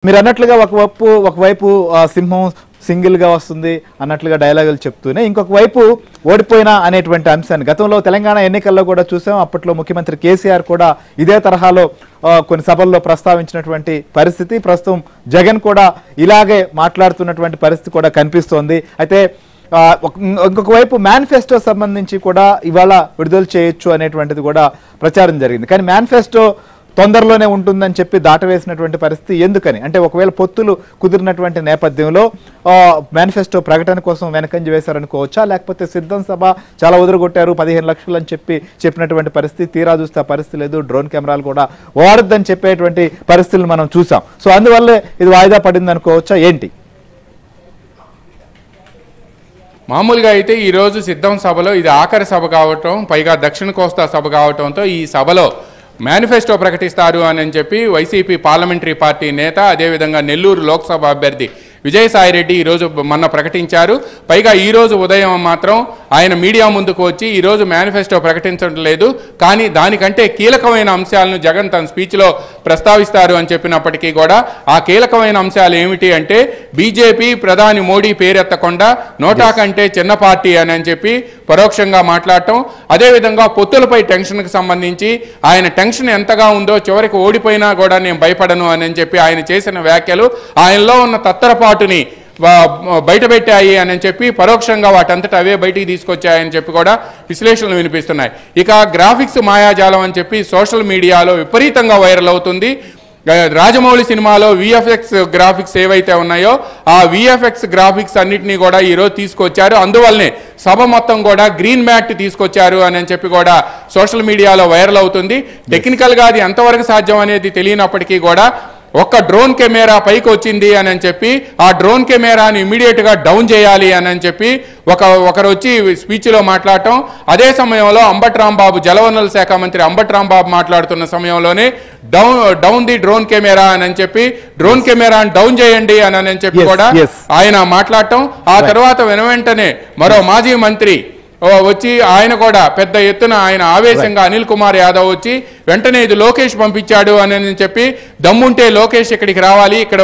మీరు అన్నట్లుగా ఒకవైపు సింహం సింగిల్ గా వస్తుంది అన్నట్లుగా డైలాగులు చెప్తూనే ఇంకొక వైపు ఓడిపోయినా అనేటువంటి అంశాన్ని గతంలో తెలంగాణ ఎన్నికల్లో కూడా చూసాం. అప్పట్లో ముఖ్యమంత్రి కేసీఆర్ కూడా ఇదే తరహాలో కొన్ని సభల్లో ప్రస్తావించినటువంటి పరిస్థితి, ప్రస్తుతం జగన్ కూడా ఇలాగే మాట్లాడుతున్నటువంటి పరిస్థితి కూడా కనిపిస్తోంది. అయితే ఇంకొక వైపు మేనిఫెస్టో సంబంధించి కూడా ఇవాళ విడుదల చేయొచ్చు అనేటువంటిది కూడా ప్రచారం జరిగింది. కానీ మేనిఫెస్టో తొందరలోనే ఉంటుందని చెప్పి దాటవేసినటువంటి పరిస్థితి ఎందుకని అంటే ఒకవేళ పొత్తులు కుదిరినటువంటి నేపథ్యంలో మేనిఫెస్టో ప్రకటన కోసం వెనకంజ వేశారనుకోవచ్చా, లేకపోతే సిద్ధం సభ చాలా వదిలిగొట్టారు 15 లక్షలు అని చెప్పినటువంటి పరిస్థితి, తీరా చూస్తే పరిస్థితి లేదు, డ్రోన్ కెమెరాలు కూడా వాడొద్దని చెప్పేటువంటి పరిస్థితులు మనం చూసాం. సో అందువల్లే ఇది వాయిదా పడింది అనుకోవచ్చా ఏంటి? మామూలుగా అయితే ఈరోజు సిద్ధం సభలో ఇది ఆఖరి సభ కావటం, పైగా దక్షిణ కోస్తా సభ కావటంతో ఈ సభలో మేనిఫెస్టో ప్రకటిస్తారు అని చెప్పి వైసీపీ పార్లమెంటరీ పార్టీ నేత, అదేవిధంగా నెల్లూరు లోక్సభ అభ్యర్థి విజయసాయిరెడ్డి ఈరోజు మొన్న ప్రకటించారు. పైగా ఈరోజు ఉదయం మాత్రం ఆయన మీడియా ముందుకు వచ్చి ఈరోజు మేనిఫెస్టో ప్రకటించడం లేదు, కానీ దానికంటే కీలకమైన అంశాలను జగన్ తన స్పీచ్లో ప్రస్తావిస్తారు అని చెప్పినప్పటికీ కూడా ఆ కీలకమైన అంశాలు ఏమిటి అంటే బీజేపీ ప్రధాని మోడీ పేరెత్తకుండా నోటా కంటే చిన్న పార్టీ అని చెప్పి పరోక్షంగా మాట్లాడటం, అదేవిధంగా పొత్తులపై టెన్షన్కి సంబంధించి ఆయన టెన్షన్ ఎంతగా ఉందో చివరికి ఓడిపోయినా కూడా నేను భయపడను అని చెప్పి ఆయన చేసిన వ్యాఖ్యలు ఆయనలో ఉన్న తత్తరపాటుని బయటపెట్టాయి అని చెప్పి పరోక్షంగా వాటంతట అవే బయటికి తీసుకొచ్చాయని చెప్పి కూడా విశ్లేషణలు వినిపిస్తున్నాయి. ఇక గ్రాఫిక్స్ మాయాజాలం అని చెప్పి సోషల్ మీడియాలో విపరీతంగా వైరల్ అవుతుంది. రాజమౌళి సినిమాలో విఎఫ్ఎక్స్ గ్రాఫిక్స్ ఏవైతే ఉన్నాయో ఆ విఎఫ్ఎక్స్ గ్రాఫిక్స్ అన్నింటినీ కూడా ఈరోజు తీసుకొచ్చారు. అందువల్లనే సభ మొత్తం కూడా గ్రీన్ మ్యాట్ తీసుకొచ్చారు అని చెప్పి కూడా సోషల్ మీడియాలో వైరల్ అవుతుంది. టెక్నికల్గా అది ఎంతవరకు సాధ్యం అనేది తెలియనప్పటికీ కూడా ఒక్క డ్రోన్ కెమెరా పైకి వచ్చింది అని చెప్పి ఆ డ్రోన్ కెమెరాని ఇమీడియట్గా డౌన్ చేయాలి అని చెప్పి ఒకరు వచ్చి స్పీచ్లో మాట్లాడటం, అదే సమయంలో అంబటి రాంబాబు జలవనరుల శాఖ మంత్రి అంబటి రాంబాబు మాట్లాడుతున్న సమయంలోనే డౌన్ ది డ్రోన్ కెమెరా అని చెప్పి డ్రోన్ కెమెరాని డౌన్ చేయండి అని చెప్పి కూడా ఆయన మాట్లాడటం. ఆ తర్వాత వెనువెంటనే మరో మాజీ మంత్రి వచ్చి ఆయన కూడా పెద్ద ఎత్తున ఆయన ఆవేశంగా అనిల్ కుమార్ యాదవ్ వచ్చి వెంటనే ఇది లోకేష్ పంపించాడు అని చెప్పి దమ్ముంటే లోకేష్ ఇక్కడికి రావాలి, ఇక్కడ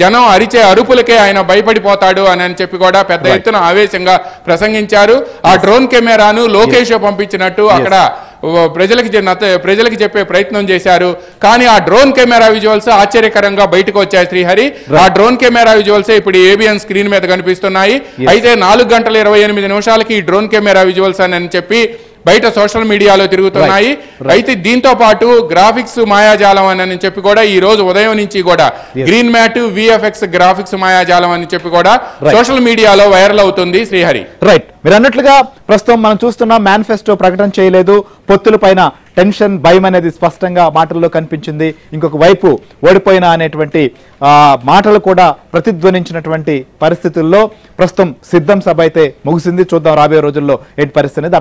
జనం అరిచే అరుపులకే ఆయన భయపడిపోతాడు అని చెప్పి కూడా పెద్ద ఎత్తున ఆవేశంగా ప్రసంగించారు. ఆ డ్రోన్ కెమెరాను లోకేష్ పంపించినట్టు అక్కడ ప్రజలకి చెప్పే ప్రయత్నం చేశారు. కానీ ఆ డ్రోన్ కెమెరా విజువల్స్ ఆశ్చర్యకరంగా బయటకు వచ్చాయి శ్రీహరి. ఆ డ్రోన్ కెమెరా విజువల్స్ ఇప్పుడు ఏబిఎన్ స్క్రీన్ మీద కనిపిస్తున్నాయి. అయితే 4 గంటల 28 నిమిషాలకి ఈ డ్రోన్ కెమెరా విజువల్స్ అని చెప్పి బయట సోషల్ మీడియాలో తిరుగుతున్నాయి. అయితే దీంతో పాటు గ్రాఫిక్స్ మాయాజాలం అని చెప్పి కూడా ఈ రోజు ఉదయం నుంచి కూడా గ్రీన్ మ్యాట్ విఎఫ్ఎక్స్ గ్రాఫిక్స్ మాయాజాలం అని చెప్పి కూడా సోషల్ మీడియాలో వైరల్ అవుతుంది శ్రీహరి. రైట్, మీరు అన్నట్లుగా ప్రస్తుతం మనం చూస్తున్నాం మేనిఫెస్టో ప్రకటన చేయలేదు, పొత్తుల పైన టెన్షన్ భయం అనేది స్పష్టంగా మాటల్లో కనిపించింది. ఇంకొక వైపు ఓడిపోయినా అనేటువంటి మాటలు కూడా ప్రతిధ్వనించినటువంటి పరిస్థితుల్లో ప్రస్తుతం సిద్ధం సభ అయితే ముగిసింది. చూద్దాం రాబోయే రోజుల్లో ఏంటి పరిస్థితి అనేది.